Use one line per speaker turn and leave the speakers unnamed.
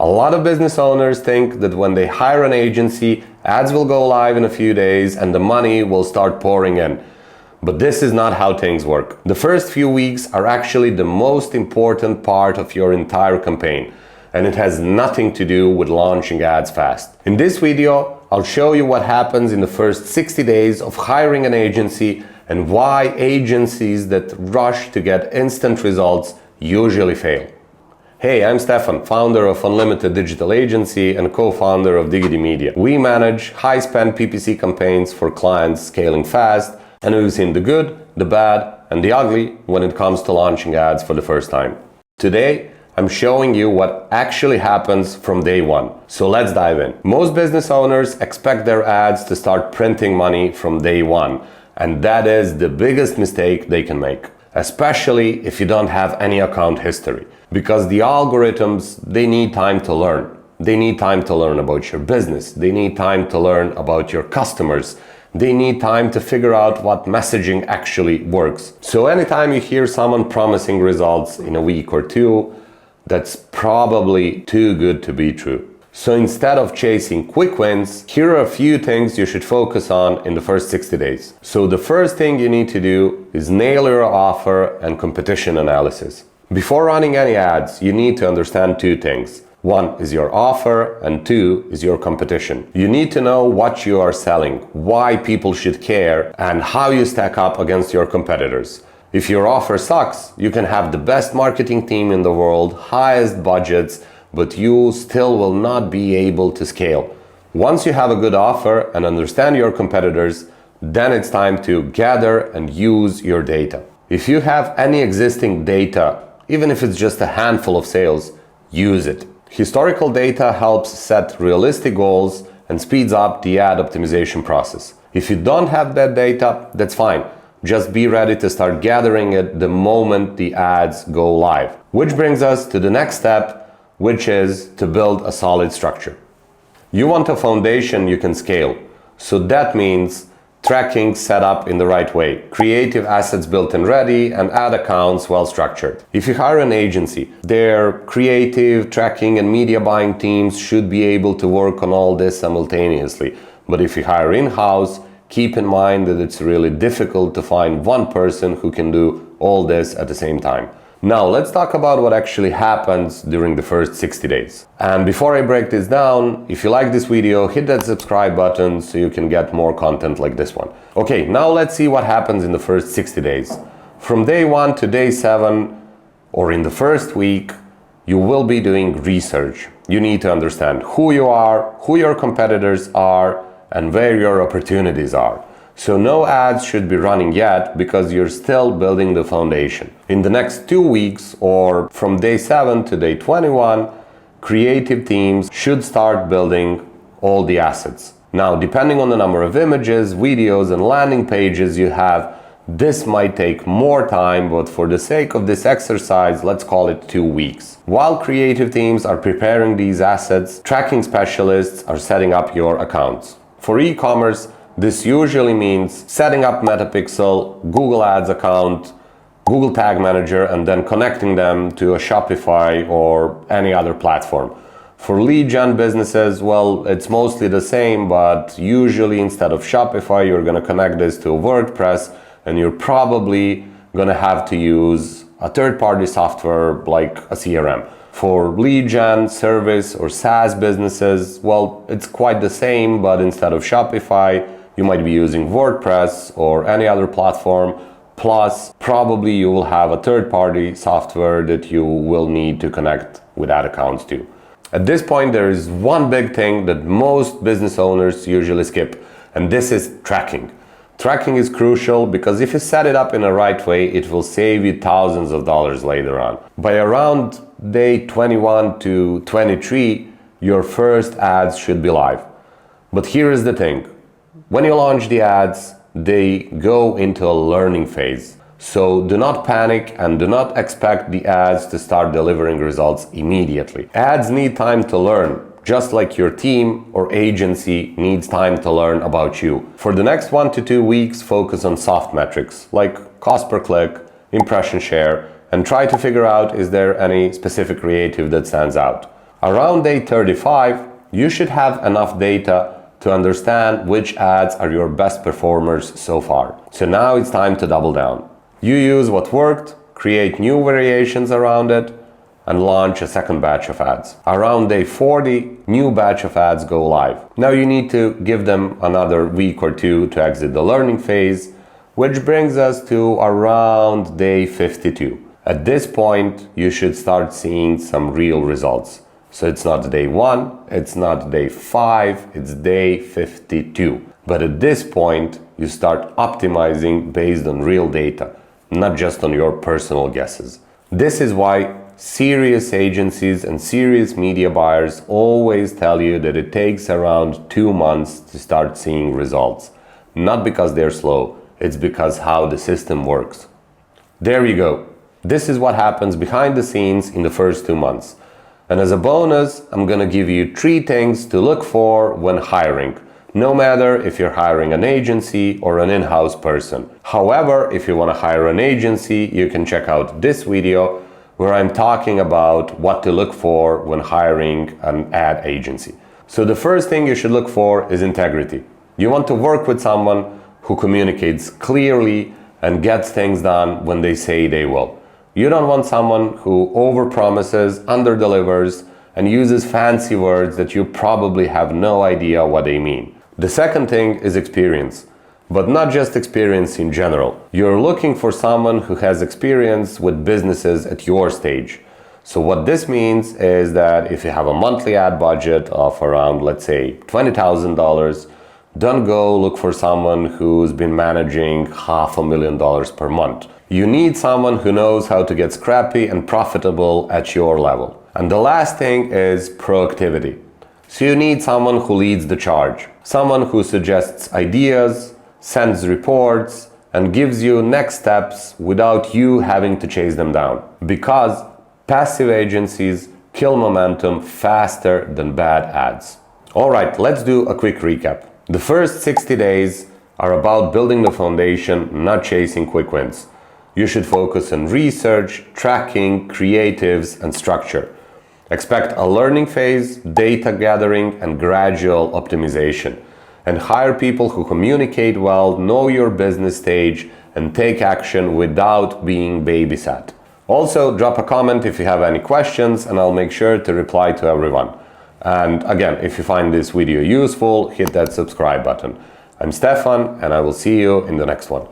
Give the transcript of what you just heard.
A lot of business owners think that when they hire an agency, ads will go live in a few days and the money will start pouring in. But this is not how things work. The first few weeks are actually the most important part of your entire campaign, and it has nothing to do with launching ads fast. In this video, I'll show you what happens in the first 60 days of hiring an agency and why agencies that rush to get instant results usually fail. Hey, I'm Stefan, founder of Unlimited Digital Agency and co-founder of Diggity Media. We manage high-spend PPC campaigns for clients scaling fast, and we've seen the good, the bad, and the ugly when it comes to launching ads for the first time. Today, I'm showing you what actually happens from day one. So let's dive in. Most business owners expect their ads to start printing money from day one, and that is the biggest mistake they can make, especially if you don't have any account history. Because the algorithms, they need time to learn. They need time to learn about your business. They need time to learn about your customers. They need time to figure out what messaging actually works. So anytime you hear someone promising results in a week or two, that's probably too good to be true. So instead of chasing quick wins, here are a few things you should focus on in the first 60 days. So the first thing you need to do is nail your offer and competition analysis. Before running any ads, you need to understand two things. One is your offer, and two is your competition. You need to know what you are selling, why people should care, and how you stack up against your competitors. If your offer sucks, you can have the best marketing team in the world, highest budgets, but you still will not be able to scale. Once you have a good offer and understand your competitors, then it's time to gather and use your data. If you have any existing data, even if it's just a handful of sales, use it. Historical data helps set realistic goals and speeds up the ad optimization process. If you don't have that data, that's fine. Just be ready to start gathering it the moment the ads go live. Which brings us to the next step, which is to build a solid structure. You want a foundation you can scale. So that means tracking set up in the right way, creative assets built and ready, and ad accounts well structured. If you hire an agency, their creative, tracking, and media buying teams should be able to work on all this simultaneously. But if you hire in-house, keep in mind that it's really difficult to find one person who can do all this at the same time. Now let's talk about what actually happens during the first 60 days. And before I break this down, if you like this video, hit that subscribe button so you can get more content like this one. Okay, now let's see what happens in the first 60 days. From day 1 to day 7, or in the first week, you will be doing research. You need to understand who you are, who your competitors are, and where your opportunities are. So no ads should be running yet because you're still building the foundation. In the next 2 weeks, or from day 7 to day 21, creative teams should start building all the assets. Now, depending on the number of images, videos, and landing pages you have, this might take more time, but for the sake of this exercise, let's call it 2 weeks. While creative teams are preparing these assets, tracking specialists are setting up your accounts. For e-commerce, this usually means setting up Metapixel, Google Ads account, Google Tag Manager, and then connecting them to a Shopify or any other platform. For lead gen businesses, well, it's mostly the same, but usually instead of Shopify, you're going to connect this to WordPress, and you're probably going to have to use a third-party software like a CRM. For lead gen, service, or SaaS businesses, well, it's quite the same, but instead of Shopify, you might be using WordPress or any other platform, plus probably you will have a third-party software that you will need to connect with ad accounts to. At this point, there is one big thing that most business owners usually skip, and this is tracking. Tracking is crucial because if you set it up in the right way, it will save you thousands of dollars later on. By around day 21 to 23, your first ads should be live. But here is the thing. When you launch the ads, they go into a learning phase. So do not panic and do not expect the ads to start delivering results immediately. Ads need time to learn, just like your team or agency needs time to learn about you. For the next 1 to 2 weeks, focus on soft metrics like cost per click, impression share, and try to figure out is there any specific creative that stands out. Around day 35, you should have enough data to understand which ads are your best performers so far. So now it's time to double down. You use what worked, create new variations around it, and launch a second batch of ads. Around day 40, new batch of ads go live. Now you need to give them another week or two to exit the learning phase, which brings us to around day 52. At this point, you should start seeing some real results. So it's not day 1, it's not day 5, it's day 52. But at this point, you start optimizing based on real data, not just on your personal guesses. This is why serious agencies and serious media buyers always tell you that it takes around 2 months to start seeing results. Not because they're slow, it's because how the system works. There you go. This is what happens behind the scenes in the first 2 months. And as a bonus, I'm gonna give you 3 things to look for when hiring, no matter if you're hiring an agency or an in-house person. However, if you wanna hire an agency, you can check out this video where I'm talking about what to look for when hiring an ad agency. So the first thing you should look for is integrity. You want to work with someone who communicates clearly and gets things done when they say they will. You don't want someone who overpromises, underdelivers, and uses fancy words that you probably have no idea what they mean. The second thing is experience, but not just experience in general. You're looking for someone who has experience with businesses at your stage. So what this means is that if you have a monthly ad budget of around, let's say, $20,000, don't go look for someone who's been managing $500,000 per month. You need someone who knows how to get scrappy and profitable at your level. And the last thing is proactivity. So you need someone who leads the charge, someone who suggests ideas, sends reports, and gives you next steps without you having to chase them down. Because passive agencies kill momentum faster than bad ads. All right, let's do a quick recap. The first 60 days are about building the foundation, not chasing quick wins. You should focus on research, tracking, creatives, and structure. Expect a learning phase, data gathering, and gradual optimization. And hire people who communicate well, know your business stage, and take action without being babysat. Also, drop a comment if you have any questions, and I'll make sure to reply to everyone. And again, if you find this video useful, hit that subscribe button. I'm Stefan, and I will see you in the next one.